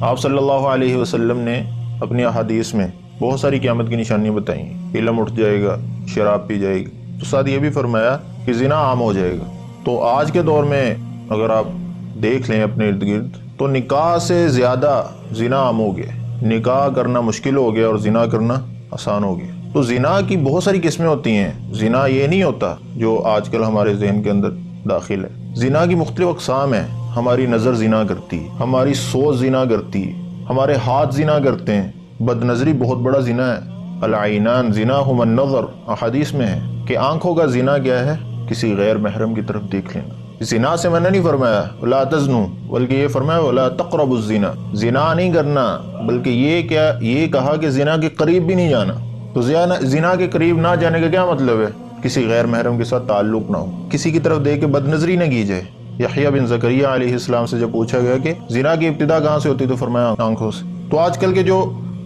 آپ صلی اللہ علیہ وسلم نے اپنی احادیث میں بہت ساری قیامت کی نشانیاں بتائیں ہیں۔ علم اٹھ جائے گا، شراب پی جائے گی، تو ساتھ یہ بھی فرمایا کہ زنا عام ہو جائے گا۔ تو آج کے دور میں اگر آپ دیکھ لیں اپنے ارد گرد تو نکاح سے زیادہ زنا عام ہو گیا، نکاح کرنا مشکل ہو گیا اور زنا کرنا آسان ہو گیا۔ تو زنا کی بہت ساری قسمیں ہوتی ہیں، زنا یہ نہیں ہوتا جو آج کل ہمارے ذہن کے اندر داخل ہے۔ زنا کی مختلف اقسام ہیں، ہماری نظر زنا کرتی ہے، ہماری سوچ زنا کرتی ہے، ہمارے ہاتھ زنا کرتے ہیں، بد نظری بہت بڑا زنا ہے۔ العینان زناہما النظر، احادیث میں ہے کہ آنکھوں کا زنا کیا ہے؟ کسی غیر محرم کی طرف دیکھ لینا۔ زنا سے میں نے نہیں فرمایا لا تزنوا، بلکہ یہ فرمایا ولا تقربوا الزنا، زنا نہیں کرنا، بلکہ یہ کہا کہ زنا کے قریب بھی نہیں جانا۔ تو زنا کے قریب نہ جانے کا کیا مطلب ہے؟ کسی غیر محرم کے ساتھ تعلق نہ ہو، کسی کی طرف دیکھ کے بد نظری نہ کی جائے۔ یحییٰ بن زکریا علیہ السلام سے جب پوچھا گیا کہ زنا کی ابتدا کہاں سے ہوتی تو فرمایا آنکھوں سے۔ تو آج کل کے جو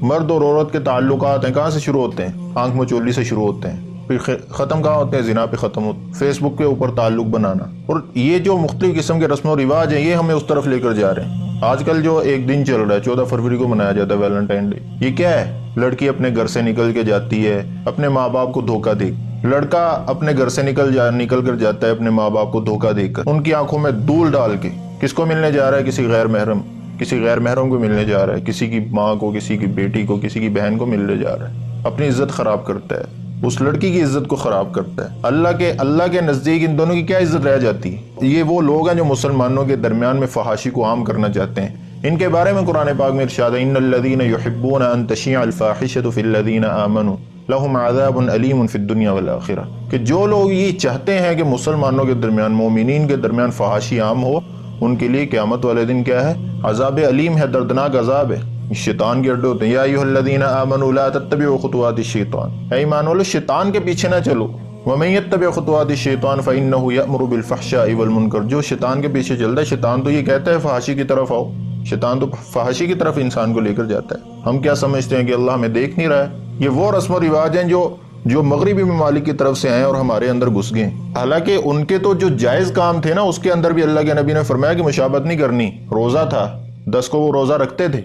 مرد اور عورت کے تعلقات ہیں کہاں سے شروع ہوتے ہیں؟ آنکھ مچولی سے شروع ہوتے ہیں، پھر ختم کہاں ہوتے ہیں؟ زنا پہ ختم ہوتے ہیں، فیس بک کے اوپر تعلق بنانا۔ اور یہ جو مختلف قسم کے رسم و رواج ہیں یہ ہمیں اس طرف لے کر جا رہے ہیں۔ آج کل جو ایک دن چل رہا ہے 14 فروری کو منایا جاتا ہے ویلنٹائن ڈے، یہ کیا ہے؟ لڑکی اپنے گھر سے نکل کے جاتی ہے اپنے ماں باپ کو دھوکہ دے، لڑکا اپنے گھر سے نکل کر جاتا ہے اپنے ماں باپ کو دھوکہ دے کر، ان کی آنکھوں میں دھول ڈال کے۔ کس کو ملنے جا رہا ہے؟ کسی غیر محرم کو ملنے جا رہا ہے، کسی کی ماں کو، کسی کی بیٹی کو، کسی کی بہن کو ملنے جا رہا ہے، اپنی عزت خراب کرتا ہے، اس لڑکی کی عزت کو خراب کرتا ہے۔ اللہ کے نزدیک ان دونوں کی کیا عزت رہ جاتی ہے؟ یہ وہ لوگ ہیں جو مسلمانوں کے درمیان میں فحاشی کو عام کرنا چاہتے ہیں۔ ان کے بارے میں قرآن پاک میں ارشاد ہے ان الذین یحبون ان تشیع الفاحشۃ فی الذین آمنوا لہم عذاب علیم فی الدنیا والآخرہ، کہ جو لوگ یہ چاہتے ہیں کہ مسلمانوں کے درمیان، مومنین کے درمیان فحاشی عام ہو، ان کے لیے قیامت والے دن کیا ہے؟ عذاب علیم ہے، دردناک عذاب ہے۔ شیطان کے اڈے ہوتے ہیں۔ یا ایھا الذین آمنوا لا تتبعوا خطوات الشیطان، اے ایمان والو شیطان کے پیچھے نہ چلو۔ ومن یتبع خطوات الشیطان فانہ یأمر بالفحشاء والمنکر، جو شیطان کے پیچھے چلتا ہے، شیطان تو یہ کہتا ہے فحاشی کی طرف آؤ، شیطان تو فحاشی کی طرف انسان کو لے کر جاتا ہے۔ ہم کیا سمجھتے ہیں کہ اللہ ہمیں دیکھ نہیں رہا ہے؟ یہ وہ رسم و رواج ہیں جو مغربی ممالک کی طرف سے آئے اور ہمارے اندر گھس گئے۔ حالانکہ ان کے تو جو جائز کام تھے نا، اس کے اندر بھی اللہ کے نبی نے فرمایا کہ مشابہت نہیں کرنی۔ روزہ تھا، 10 کو وہ روزہ رکھتے تھے۔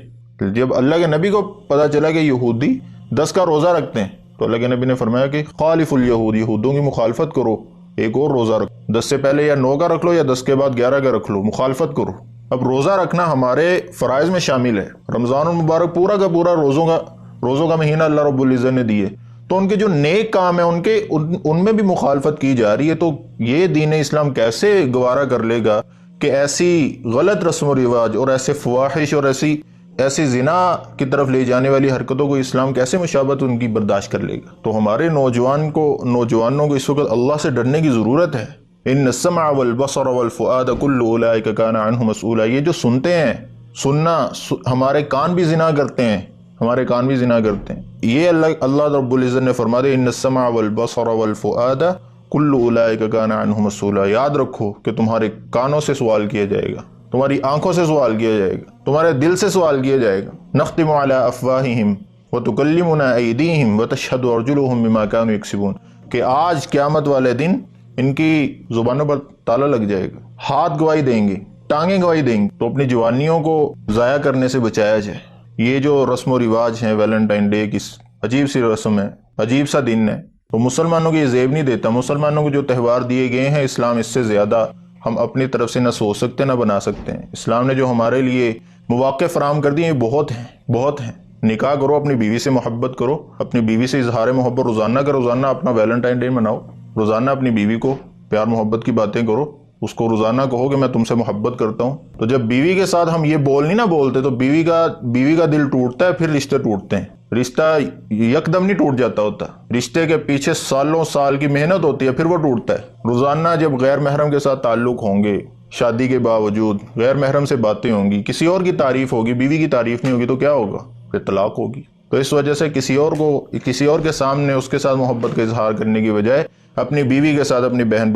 جب اللہ کے نبی کو پتا چلا کہ یہودی 10 کا روزہ رکھتے ہیں تو اللہ کے نبی نے فرمایا کہ خالف الیہود، یہودوں کی مخالفت کرو، ایک اور روزہ رکھو، 10 سے پہلے یا 9 کا رکھ لو یا 10 کے بعد 11 کا رکھ لو، مخالفت کرو۔ اب روزہ رکھنا ہمارے فرائض میں شامل ہے۔ رمضان المبارک پورا کا پورا روزوں کا مہینہ اللہ رب العزت نے دیے، تو ان کے جو نیک کام ہیں ان میں بھی مخالفت کی جا رہی ہے۔ تو یہ دین اسلام کیسے گوارا کر لے گا کہ ایسی غلط رسم و رواج اور ایسے فواحش اور ایسی زنا کی طرف لے جانے والی حرکتوں کو اسلام کیسے مشابہت ان کی برداشت کر لے گا؟ تو ہمارے نوجوانوں کو اس وقت اللہ سے ڈرنے کی ضرورت ہے۔ ان السمع والبصر والفؤاد کل اولئک کان عنہ مسئولا، یہ جو سنتے ہیں، سننا، ہمارے کان بھی زنا کرتے ہیں، یہ اللہ رب العزت نے فرما دیا ان السمع والبصر والفؤاد کل اولئک کان عنہ مسئولا۔ یاد رکھو کہ تمہارے کانوں سے سوال کیا جائے گا، تمہاری آنکھوں سے سوال کیا جائے گا، تمہارے دل سے سوال کیا جائے گا۔ نختم علی افواہہم وتکلمنا ایدیہم وتشہد ارجلہم بما کانوا یکسبون، کہ آج قیامت والے دن ان کی زبانوں پر تالا لگ جائے گا، ہاتھ گواہی دیں گے، ٹانگیں گواہی دیں گے۔ تو اپنی جوانیوں کو ضائع کرنے سے بچایا جائے۔ یہ جو رسم و رواج ہیں ویلنٹائن ڈے کی، عجیب سی رسم ہے، عجیب سا دن ہے، تو مسلمانوں کو یہ زیب نہیں دیتا۔ مسلمانوں کو جو تہوار دیے گئے ہیں، اسلام اس سے زیادہ ہم اپنی طرف سے نہ سوچ سکتے نہ بنا سکتے ہیں۔ اسلام نے جو ہمارے لیے مواقع فراہم کر دیے بہت ہیں۔ نکاح کرو، اپنی بیوی سے محبت کرو، اپنی بیوی سے اظہار محبت روزانہ کا روزانہ اپنا ویلنٹائن ڈے مناؤ، روزانہ اپنی بیوی کو پیار محبت کی باتیں کرو، اس کو روزانہ کہو کہ میں تم سے محبت کرتا ہوں۔ تو جب بیوی کے ساتھ ہم یہ نہیں بولتے تو بیوی کا دل ٹوٹتا ہے، پھر رشتے ٹوٹتے ہیں۔ رشتہ یکدم نہیں ٹوٹ جاتا ہوتا، رشتے کے پیچھے سالوں سال کی محنت ہوتی ہے، پھر وہ ٹوٹتا ہے۔ روزانہ جب غیر محرم کے ساتھ تعلق ہوں گے، شادی کے باوجود غیر محرم سے باتیں ہوں گی، کسی اور کی تعریف ہوگی، بیوی کی تعریف نہیں ہوگی، تو کیا ہوگا؟ پھر طلاق ہوگی۔ تو اس وجہ سے کسی اور کے سامنے اس کے ساتھ محبت کا اظہار کرنے کی بجائے اپنی بیوی کے ساتھ، اپنی بہن بھائی